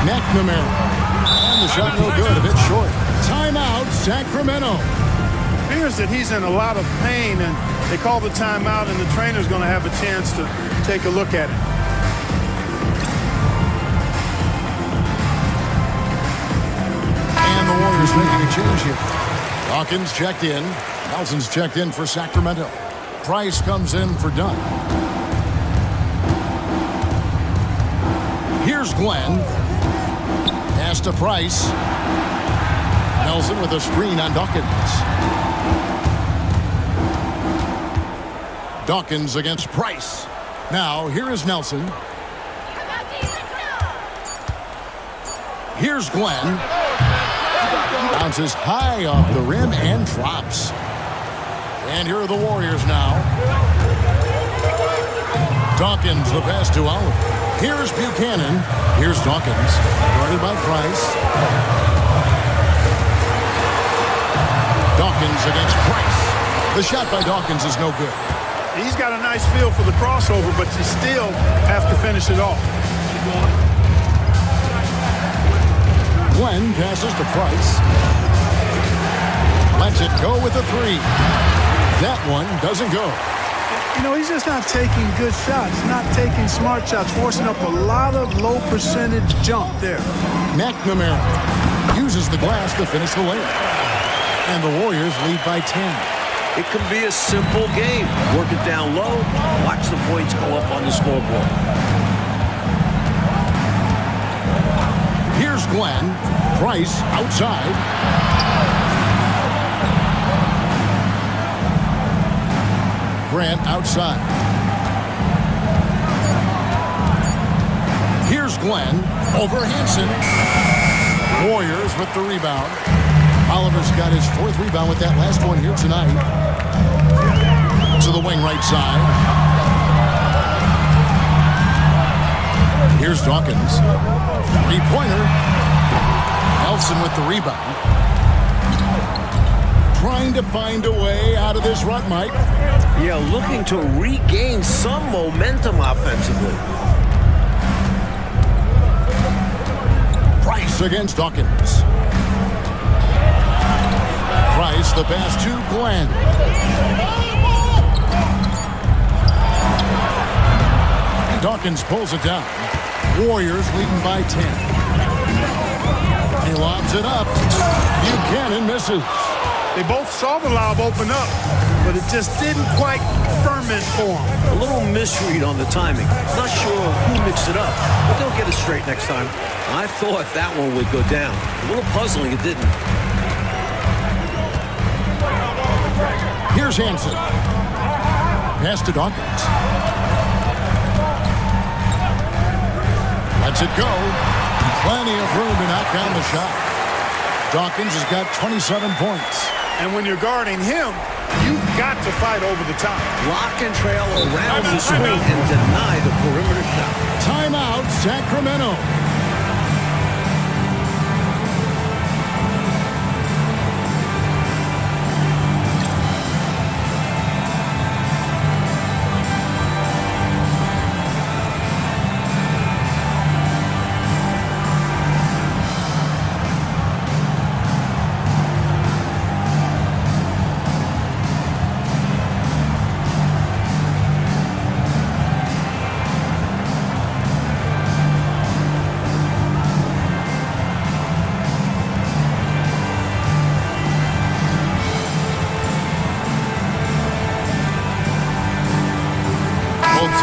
McNamara. And the shot no good. A bit short. Timeout, Sacramento. Appears that he's in a lot of pain, and they call the timeout, and the trainer's going to have a chance to take a look at it. And the Warriors making a change here. Dawkins checked in. Nelson's checked in for Sacramento. Price comes in for Dunn. Here's Glenn. Pass to Price. Nelson with a screen on Dawkins. Dawkins against Price. Now, here is Nelson. Here's Glenn. Bounces high off the rim and drops. And here are the Warriors now. Dawkins, the pass to Oliver. Here's Buchanan. Here's Dawkins. Guarded by Price. Dawkins against Price. The shot by Dawkins is no good. He's got a nice feel for the crossover, but you still have to finish it off. Glenn passes to Price. Lets it go with a three. That one doesn't go. You know, he's just not taking good shots, not taking smart shots, forcing up a lot of low percentage jump there. McNamara uses the glass to finish the layup. And the Warriors lead by 10. It can be a simple game. Work it down low. Watch the points go up on the scoreboard. Here's Glenn. Price outside. Grant outside. Here's Glenn over Hansen. Warriors with the rebound. Oliver's got his 4th rebound with that last one here tonight. To the wing right side. Here's Dawkins. 3-pointer. Nelson with the rebound. Trying to find a way out of this rut, Mike. Yeah, looking to regain some momentum offensively. Price against Dawkins. Price, the pass to Glenn. And Dawkins pulls it down. Warriors leading by 10. He lobs it up. Buchanan misses. They both saw the lob open up, but it just didn't quite ferment for them. A little misread on the timing. Not sure who mixed it up, but they'll get it straight next time. I thought that one would go down. A little puzzling, it didn't. Here's Hansen. Pass to Dawkins. Lets it go. Plenty of room to knock down the shot. Dawkins has got 27 points. And when you're guarding him, you've got to fight over the top. Lock and trail around the screen and deny the perimeter shot. Timeout, Sacramento.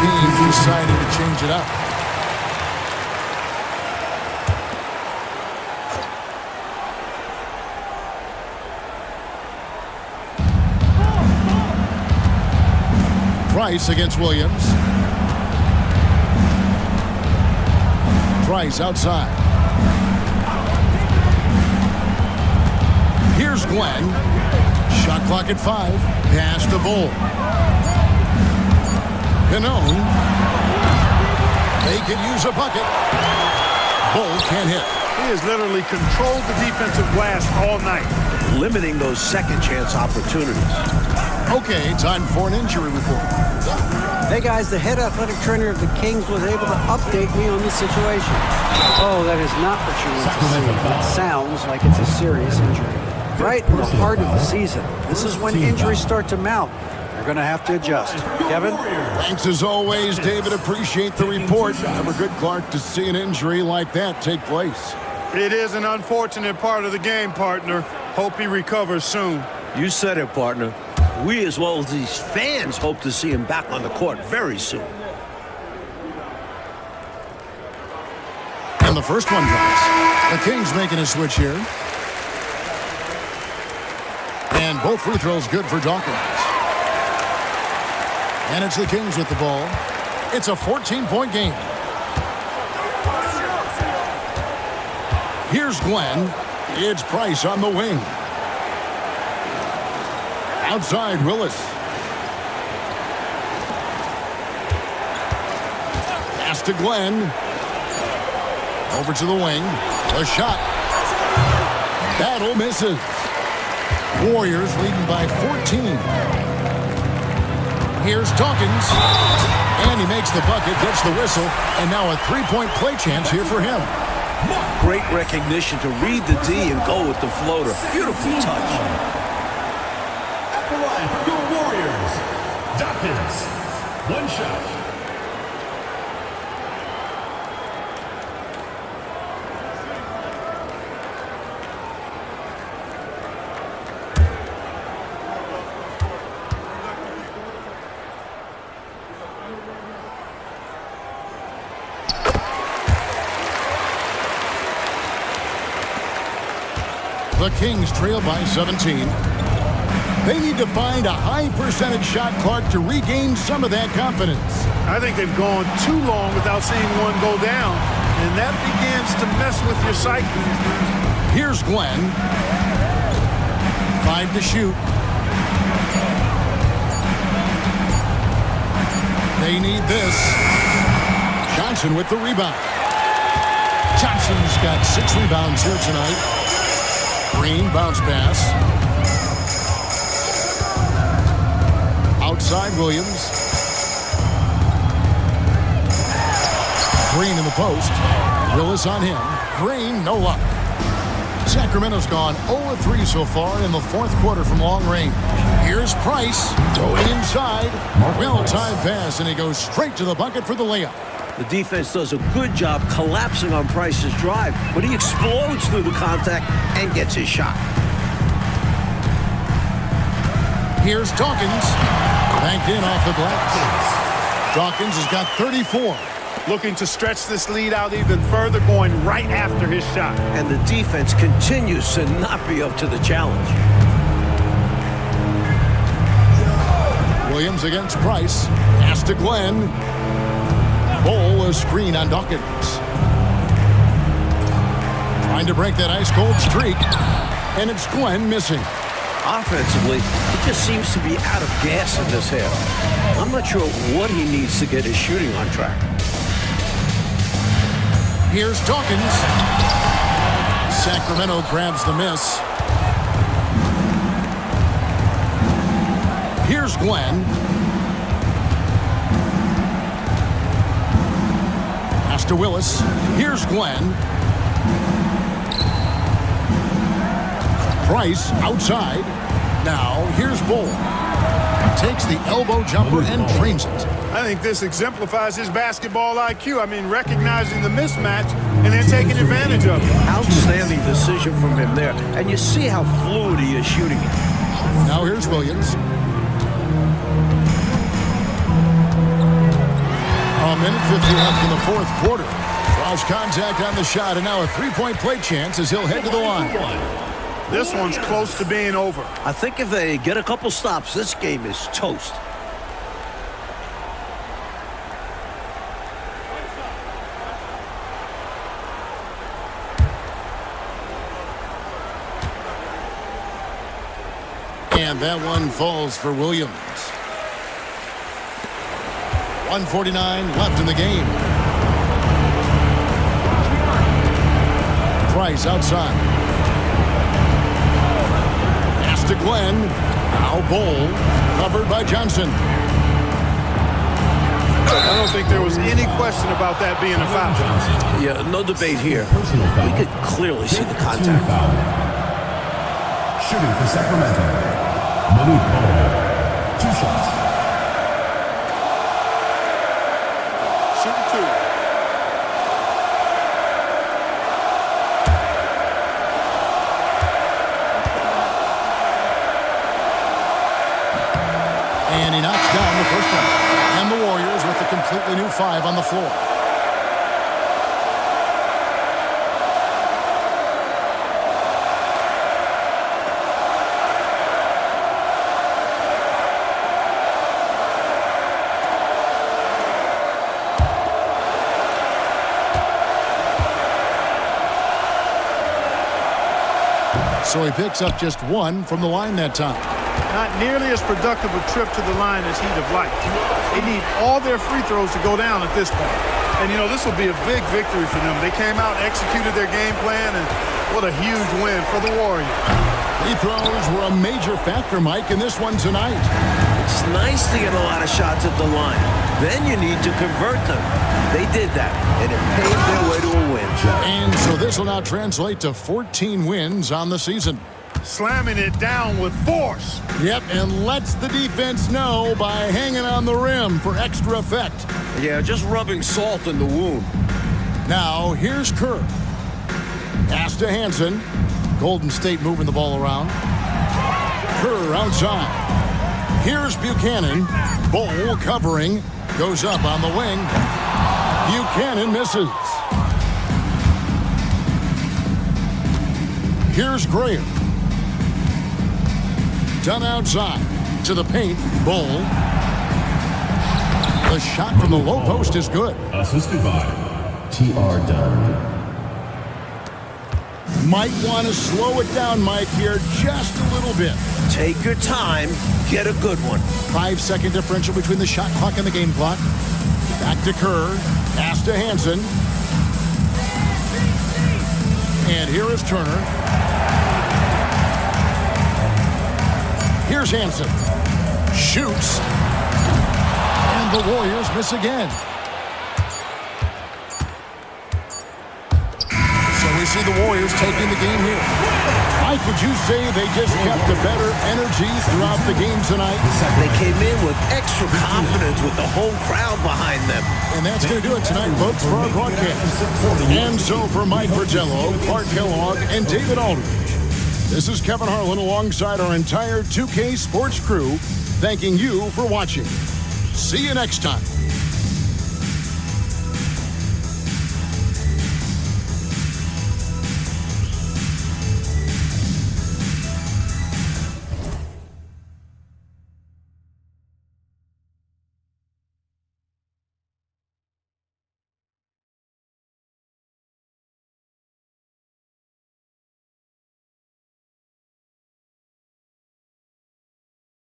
Team deciding to change it up. Price against Williams. Price outside. Here's Glenn. Shot clock at 5. Pass to Bull. Canone. They could use a bucket. Bull can't hit. He has literally controlled the defensive glass all night. Limiting those second chance opportunities. Okay, time for an injury report. Hey guys, the head athletic trainer of the Kings was able to update me on the situation. Oh, that is not what you want to see. It sounds like it's a serious injury. Right in the heart of the season. This is when injuries start to mount. They're going to have to adjust. Kevin? Thanks as always, David. Appreciate the report. Never good, Clark, to see an injury like that take place. It is an unfortunate part of the game, partner. Hope he recovers soon. You said it, partner. We, as well as these fans, hope to see him back on the court very soon. And the first one drops. The Kings making a switch here. And both free throws good for Dawkins. And it's the Kings with the ball. It's a 14-point game. Here's Glenn. It's Price on the wing. Outside, Willis. Pass to Glenn. Over to the wing. A shot. Battle misses. Warriors leading by 14. Here's Dawkins. And he makes the bucket, gets the whistle, and now a three-point play chance here for him. Great recognition to read the D and go with the floater. Beautiful touch. At the line for your Warriors, Dawkins. One shot. The Kings trail by 17. They need to find a high percentage shot, Clark, to regain some of that confidence. I think they've gone too long without seeing one go down, and that begins to mess with your psyche. Here's Glenn. 5 to shoot. They need this. Johnson with the rebound. Johnson's got 6 rebounds here tonight. Green bounce pass. Outside Williams. Green in the post. Willis on him. Green, no luck. Sacramento's gone 0-3 so far in the fourth quarter from long range. Here's Price going inside. Well-timed pass, and he goes straight to the bucket for the layup. The defense does a good job collapsing on Price's drive, but he explodes through the contact and gets his shot. Here's Dawkins. Banked in off the glass. Dawkins has got 34. Looking to stretch this lead out even further, going right after his shot. And the defense continues to not be up to the challenge. Williams against Price. Pass to Glenn. Bowl a screen on Dawkins. Trying to break that ice-cold streak. And it's Glenn missing. Offensively, he just seems to be out of gas in this half. I'm not sure what he needs to get his shooting on track. Here's Dawkins. Sacramento grabs the miss. Here's Glenn. Pass to Willis. Here's Glenn. Price outside. Now here's Bull. Takes the elbow jumper and drains it. I think this exemplifies his basketball IQ. I mean, recognizing the mismatch and then taking advantage of it. Outstanding decision from him there. And you see how fluid he is shooting it. Now here's Williams. A minute 50 left in the fourth quarter. Draws contact on the shot, and now a three-point play chance as he'll head to the line. This one's close to being over. I think if they get a couple stops, this game is toast. And that one falls for Williams. 1:49 left in the game. Price outside. Pass to Glenn. Now Bowl. Covered by Johnson. I don't think there was any question about that being a foul. Yeah, no debate here. We could clearly see the contact. Foul. Shooting for Sacramento. Malik Bowl. 2 shots. Shooting 2. And he knocks down the first one. And the Warriors with a completely new 5 on the floor. So he picks up just 1 from the line that time. Not nearly as productive a trip to the line as he'd have liked. They need all their free throws to go down at this point. And, you know, this will be a big victory for them. They came out, executed their game plan, and what a huge win for the Warriors. Free throws were a major factor, Mike, in this one tonight. It's nice to get a lot of shots at the line. Then you need to convert them. They did that, and it paved their way to a win. And so this will now translate to 14 wins on the season. Slamming it down with force. Yep, and lets the defense know by hanging on the rim for extra effect. Yeah, just rubbing salt in the wound. Now, here's Kerr. Pass to Hansen. Golden State moving the ball around. Kerr outside. Here's Buchanan. Bowl covering. Goes up on the wing. Buchanan misses. Here's Graham. Done outside. To the paint. Bull. The shot from the low post is good. Assisted by T.R. Dunn. Might want to slow it down, Mike, here just a little bit. Take your time. Get a good one. 5-second differential between the shot clock and the game clock. Back to Kerr. Pass to Hansen. And here is Turner. Here's Hansen. Shoots. And the Warriors miss again. So we see the Warriors taking the game here. Mike, would you say they just kept a better energy throughout the game tonight? They came in with extra confidence with the whole crowd behind them. And that's going to do it tonight, folks, for our broadcast. And so for Mike Fratello, Clark Kellogg, and David Aldridge, this is Kevin Harlan alongside our entire 2K Sports crew, thanking you for watching. See you next time.